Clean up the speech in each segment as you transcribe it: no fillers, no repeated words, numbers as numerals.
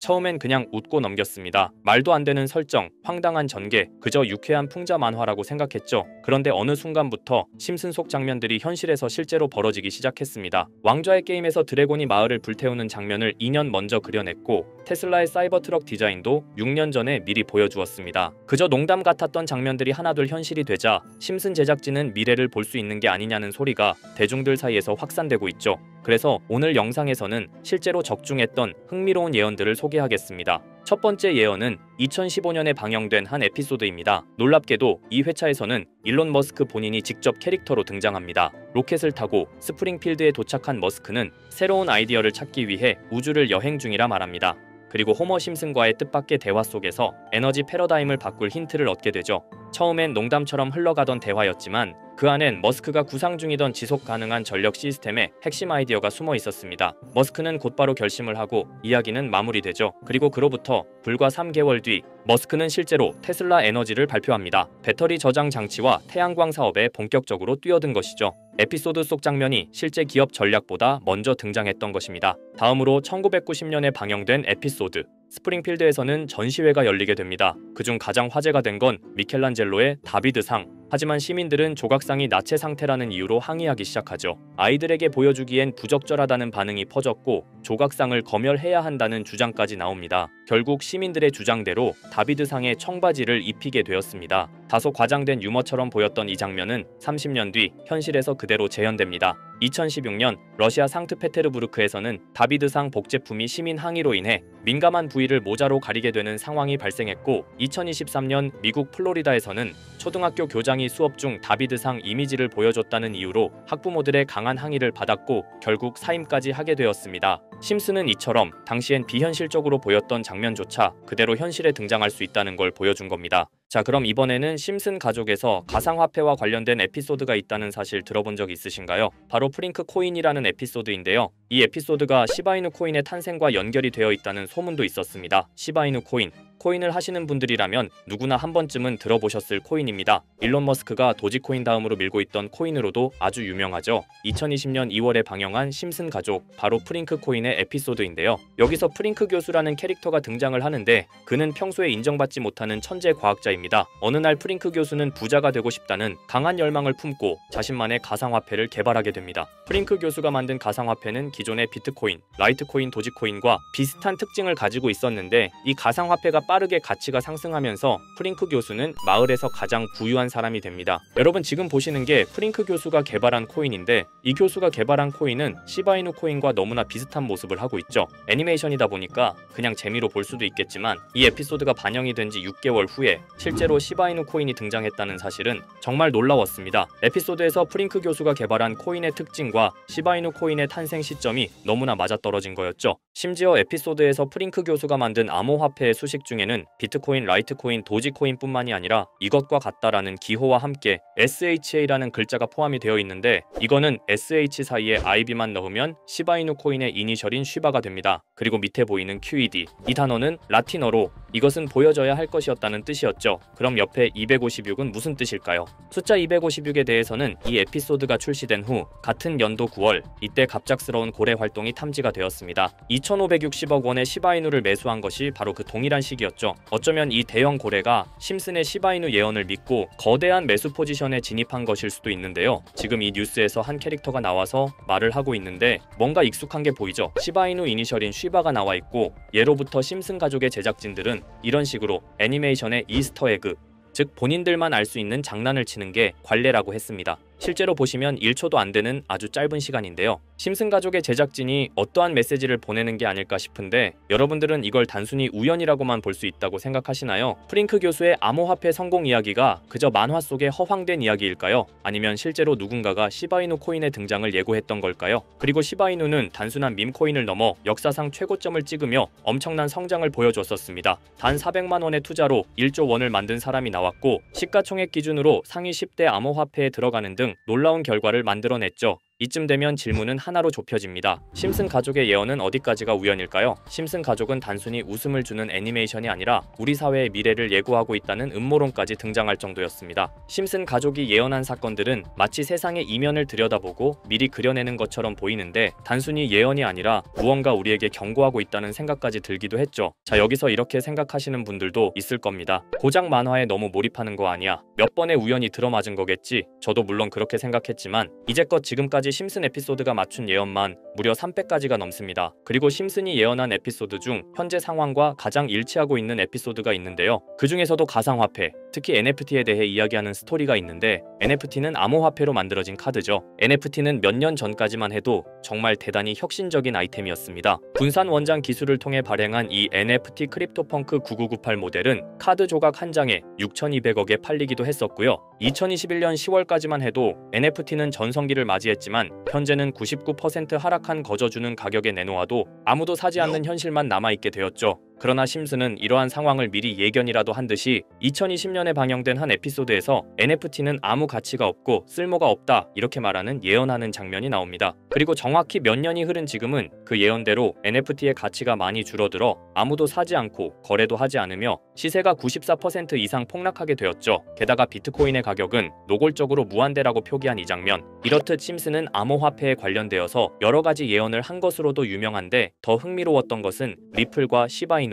처음엔 그냥 웃고 넘겼습니다. 말도 안 되는 설정, 황당한 전개, 그저 유쾌한 풍자 만화라고 생각했죠. 그런데 어느 순간부터 심슨 속 장면들이 현실에서 실제로 벌어지기 시작했습니다. 왕좌의 게임에서 드래곤이 마을을 불태우는 장면을 2년 먼저 그려냈고 테슬라의 사이버트럭 디자인도 6년 전에 미리 보여주었습니다. 그저 농담 같았던 장면들이 하나둘 현실이 되자 심슨 제작진은 미래를 볼 수 있는 게 아니냐는 소리가 대중들 사이에서 확산되고 있죠. 그래서 오늘 영상에서는 실제로 적중했던 흥미로운 예언들을 소개하겠습니다. 첫 번째 예언은 2015년에 방영된 한 에피소드입니다. 놀랍게도 이 회차에서는 일론 머스크 본인이 직접 캐릭터로 등장합니다. 로켓을 타고 스프링필드에 도착한 머스크는 새로운 아이디어를 찾기 위해 우주를 여행 중이라 말합니다. 그리고 호머 심슨과의 뜻밖의 대화 속에서 에너지 패러다임을 바꿀 힌트를 얻게 되죠. 처음엔 농담처럼 흘러가던 대화였지만 그 안엔 머스크가 구상 중이던 지속 가능한 전력 시스템의 핵심 아이디어가 숨어 있었습니다. 머스크는 곧바로 결심을 하고 이야기는 마무리되죠. 그리고 그로부터 불과 3개월 뒤 머스크는 실제로 테슬라 에너지를 발표합니다. 배터리 저장 장치와 태양광 사업에 본격적으로 뛰어든 것이죠. 에피소드 속 장면이 실제 기업 전략보다 먼저 등장했던 것입니다. 다음으로 1990년에 방영된 에피소드 스프링필드에서는 전시회가 열리게 됩니다. 그중 가장 화제가 된 건 미켈란젤로의 다비드상. 하지만 시민들은 조각상이 나체 상태라는 이유로 항의하기 시작하죠. 아이들에게 보여주기엔 부적절하다는 반응이 퍼졌고 조각상을 검열해야 한다는 주장까지 나옵니다. 결국 시민들의 주장대로 다비드상의 청바지를 입히게 되었습니다. 다소 과장된 유머처럼 보였던 이 장면은 30년 뒤 현실에서 그대로 재현됩니다. 2016년 러시아 상트페테르부르크에서는 다비드상 복제품이 시민 항의로 인해 민감한 부위를 모자로 가리게 되는 상황이 발생했고 2023년 미국 플로리다에서는 초등학교 교장이 수업 중 다비드상 이미지를 보여줬다는 이유로 학부모들의 강한 항의를 받았고 결국 사임까지 하게 되었습니다. 심슨은 이처럼 당시엔 비현실적으로 보였던 장면조차 그대로 현실에 등장할 수 있다는 걸 보여준 겁니다. 자, 그럼 이번에는 심슨 가족에서 가상화폐와 관련된 에피소드가 있다는 사실 들어본 적 있으신가요? 바로 프링크 코인이라는 에피소드인데요. 이 에피소드가 시바이누 코인의 탄생과 연결이 되어 있다는 소문도 있었습니다. 시바이누 코인. 코인을 하시는 분들이라면 누구나 한 번쯤은 들어보셨을 코인입니다. 일론 머스크가 도지코인 다음으로 밀고 있던 코인으로도 아주 유명하죠. 2020년 2월에 방영한 심슨 가족, 바로 프링크 코인의 에피소드인데요. 여기서 프링크 교수라는 캐릭터가 등장을 하는데 그는 평소에 인정받지 못하는 천재 과학자입니다. 어느 날 프링크 교수는 부자가 되고 싶다는 강한 열망을 품고 자신만의 가상화폐를 개발하게 됩니다. 프링크 교수가 만든 가상화폐는 기존의 비트코인, 라이트코인, 도지코인과 비슷한 특징을 가지고 있었는데 이 가상화폐가 빠르게 가치가 상승하면서 프링크 교수는 마을에서 가장 부유한 사람이 됩니다. 여러분 지금 보시는 게 프링크 교수가 개발한 코인인데 이 교수가 개발한 코인은 시바이누 코인과 너무나 비슷한 모습을 하고 있죠. 애니메이션이다 보니까 그냥 재미로 볼 수도 있겠지만 이 에피소드가 반영이 된 지 6개월 후에 실제로 시바이누 코인이 등장했다는 사실은 정말 놀라웠습니다. 에피소드에서 프링크 교수가 개발한 코인의 특징과 시바이누 코인의 탄생 시점이 너무나 맞아떨어진 거였죠. 심지어 에피소드에서 프링크 교수가 만든 암호화폐의 수식 중에는 비트코인, 라이트코인, 도지코인뿐만이 아니라 이것과 같다라는 기호와 함께 SHA라는 글자가 포함이 되어 있는데 이거는 SH 사이에 IB만 넣으면 시바이누 코인의 이니셜인 쉬바가 됩니다. 그리고 밑에 보이는 QED, 이 단어는 라틴어로 이것은 보여져야 할 것이었다는 뜻이었죠. 그럼 옆에 256은 무슨 뜻일까요? 숫자 256에 대해서는 이 에피소드가 출시된 후 같은 연도 9월 이때 갑작스러운 고래 활동이 탐지가 되었습니다. 2,560억 원의 시바이누를 매수한 것이 바로 그 동일한 시기였죠. 어쩌면 이 대형 고래가 심슨의 시바이누 예언을 믿고 거대한 매수 포지션에 진입한 것일 수도 있는데요. 지금 이 뉴스에서 한 캐릭터가 나와서 말을 하고 있는데 뭔가 익숙한 게 보이죠. 시바이누 이니셜인 쉬바가 나와 있고 예로부터 심슨 가족의 제작진들은 이런 식으로 애니메이션의 이스터에그, 즉 본인들만 알 수 있는 장난을 치는 게 관례라고 했습니다. 실제로 보시면 1초도 안 되는 아주 짧은 시간인데요. 심슨 가족의 제작진이 어떠한 메시지를 보내는 게 아닐까 싶은데 여러분들은 이걸 단순히 우연이라고만 볼 수 있다고 생각하시나요? 프링크 교수의 암호화폐 성공 이야기가 그저 만화 속의 허황된 이야기일까요? 아니면 실제로 누군가가 시바이누 코인의 등장을 예고했던 걸까요? 그리고 시바이누는 단순한 밈코인을 넘어 역사상 최고점을 찍으며 엄청난 성장을 보여줬었습니다. 단 400만 원의 투자로 1조 원을 만든 사람이 나왔고 시가총액 기준으로 상위 10대 암호화폐에 들어가는 등 놀라운 결과를 만들어냈죠. 이쯤 되면 질문은 하나로 좁혀집니다. 심슨 가족의 예언은 어디까지가 우연일까요? 심슨 가족은 단순히 웃음을 주는 애니메이션이 아니라 우리 사회의 미래를 예고하고 있다는 음모론까지 등장할 정도였습니다. 심슨 가족이 예언한 사건들은 마치 세상의 이면을 들여다보고 미리 그려내는 것처럼 보이는데 단순히 예언이 아니라 무언가 우리에게 경고하고 있다는 생각까지 들기도 했죠. 자, 여기서 이렇게 생각하시는 분들도 있을 겁니다. 고작 만화에 너무 몰입하는 거 아니야? 몇 번의 우연이 들어맞은 거겠지? 저도 물론 그렇게 생각했지만 이제껏 지금까지 심슨 에피소드가 맞춘 예언만 무려 300가지가 넘습니다. 그리고 심슨이 예언한 에피소드 중 현재 상황과 가장 일치하고 있는 에피소드가 있는데요. 그 중에서도 가상화폐, 특히 NFT에 대해 이야기하는 스토리가 있는데 NFT는 암호화폐로 만들어진 카드죠. NFT는 몇 년 전까지만 해도 정말 대단히 혁신적인 아이템이었습니다. 분산 원장 기술을 통해 발행한 이 NFT 크립토펑크 9998 모델은 카드 조각 한 장에 6,200억에 팔리기도 했었고요. 2021년 10월까지만 해도 NFT는 전성기를 맞이했지만 현재는 99% 하락한 거저주는 가격에 내놓아도 아무도 사지 않는 현실만 남아있게 되었죠. 그러나 심슨은 이러한 상황을 미리 예견이라도 한 듯이 2020년에 방영된 한 에피소드에서 NFT는 아무 가치가 없고 쓸모가 없다 이렇게 말하는 예언하는 장면이 나옵니다. 그리고 정확히 몇 년이 흐른 지금은 그 예언대로 NFT의 가치가 많이 줄어들어 아무도 사지 않고 거래도 하지 않으며 시세가 94% 이상 폭락하게 되었죠. 게다가 비트코인의 가격은 노골적으로 무한대라고 표기한 이 장면. 이렇듯 심슨은 암호화폐에 관련되어서 여러 가지 예언을 한 것으로도 유명한데 더 흥미로웠던 것은 리플과 시바이누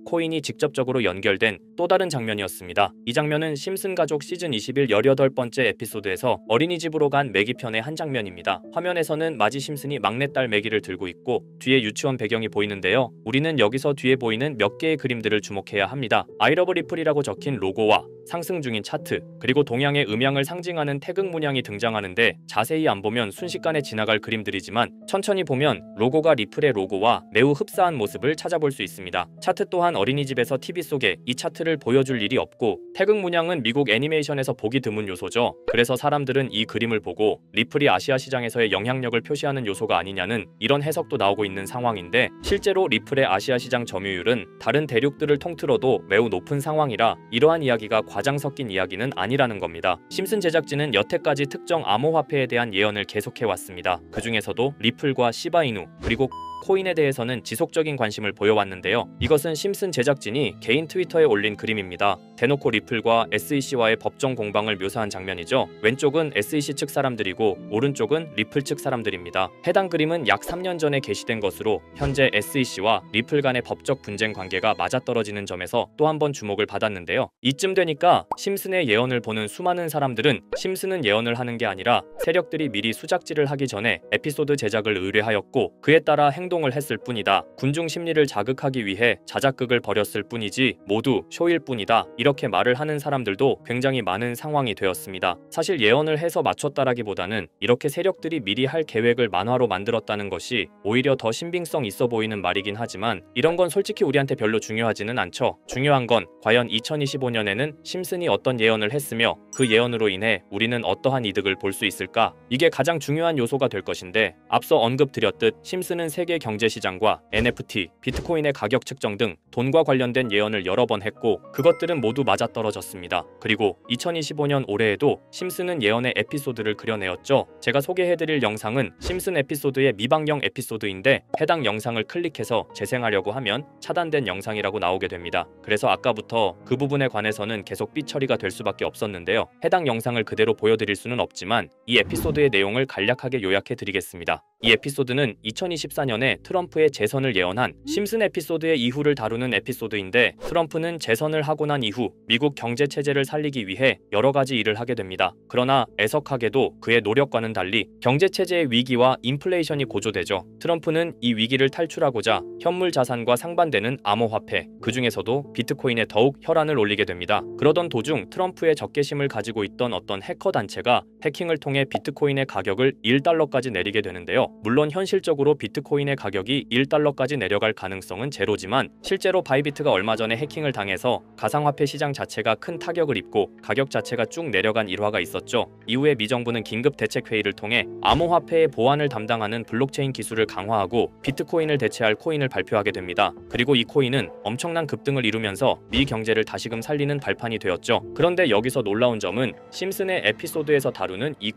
코인이 직접적으로 연결된 또 다른 장면이었습니다. 이 장면은 심슨 가족 시즌 21 18번째 에피소드에서 어린이집으로 간 매기 편의 한 장면입니다. 화면에서는 마지 심슨이 막내딸 매기를 들고 있고 뒤에 유치원 배경이 보이는데요. 우리는 여기서 뒤에 보이는 몇 개의 그림들을 주목해야 합니다. I love 리플이라고 적힌 로고와 상승 중인 차트, 그리고 동양의 음양을 상징하는 태극 문양이 등장하는데 자세히 안 보면 순식간에 지나갈 그림들이지만 천천히 보면 로고가 리플의 로고와 매우 흡사한 모습을 찾아볼 수 있습니다. 차트 또한 어린이집에서 TV 속에 이 차트를 보여줄 일이 없고 태극 문양은 미국 애니메이션에서 보기 드문 요소죠. 그래서 사람들은 이 그림을 보고 리플이 아시아 시장에서의 영향력을 표시하는 요소가 아니냐는 이런 해석도 나오고 있는 상황인데 실제로 리플의 아시아 시장 점유율은 다른 대륙들을 통틀어도 매우 높은 상황이라 이러한 이야기가 과장 섞인 이야기는 아니라는 겁니다. 심슨 제작진은 여태까지 특정 암호화폐에 대한 예언을 계속해왔습니다. 그 중에서도 리플과 시바이누 그리고 코인에 대해서는 지속적인 관심을 보여왔는데요. 이것은 심슨 제작진이 개인 트위터에 올린 그림입니다. 대놓고 리플과 SEC와의 법정 공방을 묘사한 장면이죠. 왼쪽은 SEC 측 사람들이고 오른쪽은 리플 측 사람들입니다. 해당 그림은 약 3년 전에 게시된 것으로 현재 SEC와 리플 간의 법적 분쟁 관계가 맞아떨어지는 점에서 또 한 번 주목을 받았는데요. 이쯤 되니까 심슨의 예언을 보는 수많은 사람들은 심슨은 예언을 하는 게 아니라 세력들이 미리 수작질을 하기 전에 에피소드 제작을 의뢰하였고 그에 따라 행동을 했을 뿐이다. 군중 심리를 자극하기 위해 자작극을 벌였을 뿐이지 모두 쇼일 뿐이다. 이렇게 말을 하는 사람들도 굉장히 많은 상황이 되었습니다. 사실 예언을 해서 맞췄다라기보다는 이렇게 세력들이 미리 할 계획을 만화로 만들었다는 것이 오히려 더 신빙성 있어 보이는 말이긴 하지만 이런 건 솔직히 우리한테 별로 중요하지는 않죠. 중요한 건 과연 2025년에는 심슨이 어떤 예언을 했으며 그 예언으로 인해 우리는 어떠한 이득을 볼 수 있을까? 이게 가장 중요한 요소가 될 것인데 앞서 언급드렸듯 심슨은 세계 경제시장과 NFT, 비트코인의 가격 측정 등 돈과 관련된 예언을 여러 번 했고 그것들은 모두 맞아떨어졌습니다. 그리고 2025년 올해에도 심슨은 예언의 에피소드를 그려내었죠. 제가 소개해드릴 영상은 심슨 에피소드의 미방영 에피소드인데 해당 영상을 클릭해서 재생하려고 하면 차단된 영상이라고 나오게 됩니다. 그래서 아까부터 그 부분에 관해서는 계속 삐처리가 될 수밖에 없었는데요. 해당 영상을 그대로 보여드릴 수는 없지만 이 에피소드의 내용을 간략하게 요약해드리겠습니다. 이 에피소드는 2024년에 트럼프의 재선을 예언한 심슨 에피소드의 이후를 다루는 에피소드인데 트럼프는 재선을 하고 난 이후 미국 경제 체제를 살리기 위해 여러 가지 일을 하게 됩니다. 그러나 애석하게도 그의 노력과는 달리 경제 체제의 위기와 인플레이션이 고조되죠. 트럼프는 이 위기를 탈출하고자 현물 자산과 상반되는 암호화폐, 그 중에서도 비트코인에 더욱 혈안을 올리게 됩니다. 그러던 도중 트럼프의 적개심을 가지고 있던 어떤 해커 단체가 해킹을 통해 비트코인의 가격을 $1까지 내리게 되는데요. 물론 현실적으로 비트코인의 가격이 1달러까지 내려갈 가능성은 제로지만 실제로 바이비트가 얼마 전에 해킹을 당해서 가상화폐 시장 자체가 큰 타격을 입고 가격 자체가 쭉 내려간 일화가 있었죠. 이후에 미 정부는 긴급 대책 회의를 통해 암호화폐의 보안을 담당하는 블록체인 기술을 강화하고 비트코인을 대체할 코인을 발표하게 됩니다. 그리고 이 코인은 엄청난 급등을 이루면서 미 경제를 다시금 살리는 발판이 되었죠. 그런데 여기서 놀라운 점은 심슨의 에피소드에서 다루는 이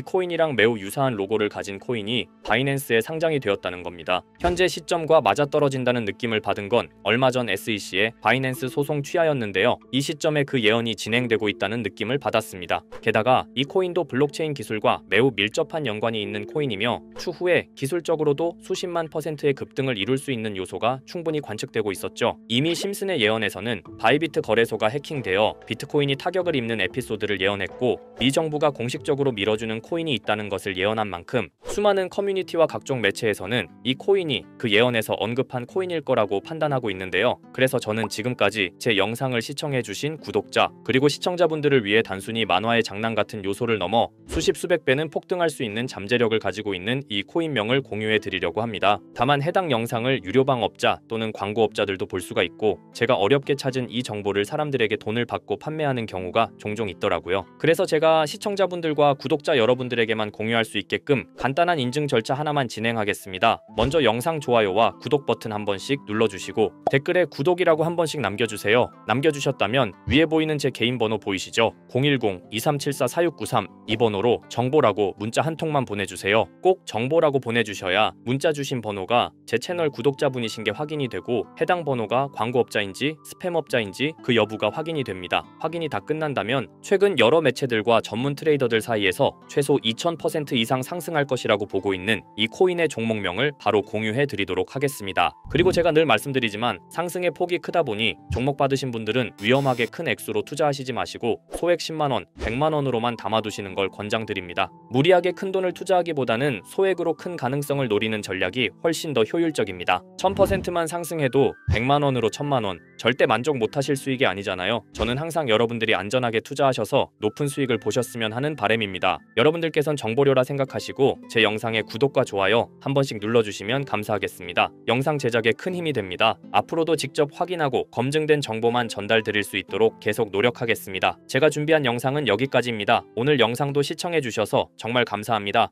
코인이랑 매우 유사한 로고를 가진 코인이 바이낸스에 상장이 되었다는 겁니다. 현재 시점과 맞아떨어진다는 느낌을 받은 건 얼마 전 SEC의 바이낸스 소송 취하였는데요. 이 시점에 그 예언이 진행되고 있다는 느낌을 받았습니다. 게다가 이 코인도 블록체인 기술과 매우 밀접한 연관이 있는 코인이며 추후에 기술적으로도 수십만 %의 급등을 이룰 수 있는 요소가 충분히 관측되고 있었죠. 이미 심슨의 예언에서는 바이비트 거래소가 해킹되어 비트코인이 타격을 입는 에피소드를 예언했고 미 정부가 공식적으로 밀어주는 코인이 있다는 것을 예언한 만큼 수많은 커뮤니티와 각종 매체에서는 이 코인이 그 예언에서 언급한 코인일 거라고 판단하고 있는데요. 그래서 저는 지금까지 제 영상을 시청해주신 구독자 그리고 시청자분들을 위해 단순히 만화의 장난 같은 요소를 넘어 수십 수백 배는 폭등할 수 있는 잠재력을 가지고 있는 이 코인명을 공유해 드리려고 합니다. 다만 해당 영상을 유료방업자 또는 광고업자들도 볼 수가 있고 제가 어렵게 찾은 이 정보를 사람들에게 돈을 받고 판매하는 경우가 종종 있더라고요. 그래서 제가 시청자분들과 구독자 여러분들에게만 공유할 수 있게끔 간단한 인증 절차 하나만 진행하겠습니다. 먼저 영상 좋아요와 구독 버튼 한 번씩 눌러주시고 댓글에 구독이라고 한 번씩 남겨주세요. 남겨주셨다면 위에 보이는 제 개인 번호 보이시죠? 010-2374-4693 이 번호로 정보라고 문자 한 통만 보내주세요. 꼭 정보라고 보내주셔야 문자 주신 번호가 제 채널 구독자분이신 게 확인이 되고 해당 번호가 광고업자인지 스팸업자인지 그 여부가 확인이 됩니다. 확인이 다 끝난다면 최근 여러 매체들과 전문 트레이더들 사이에서 최소 2000% 이상 상승할 것이라고 보고 있는 이 코인의 종목명을 바로 공유해 드리도록 하겠습니다. 그리고 제가 늘 말씀드리지만 상승의 폭이 크다 보니 종목 받으신 분들은 위험하게 큰 액수로 투자하시지 마시고 소액 10만원, 100만원으로만 담아두시는 걸 권장드립니다. 무리하게 큰 돈을 투자하기보다는 소액으로 큰 가능성을 노리는 전략이 훨씬 더 효율적입니다. 1000%만 상승해도 100만원으로 1000만원 절대 만족 못하실 수익이 아니잖아요. 저는 항상 여러분들이 안전하게 투자하셔서 높은 수익을 보셨으면 하는 바람입니다. 여러분들께선 정보료라 생각하시고 제 영상에 구독과 좋아요 한 번씩 눌러주시면 감사하겠습니다. 영상 제작에 큰 힘이 됩니다. 앞으로도 직접 확인하고 검증된 정보만 전달드릴 수 있도록 계속 노력하겠습니다. 제가 준비한 영상은 여기까지입니다. 오늘 영상도 시청해주셔서 정말 감사합니다.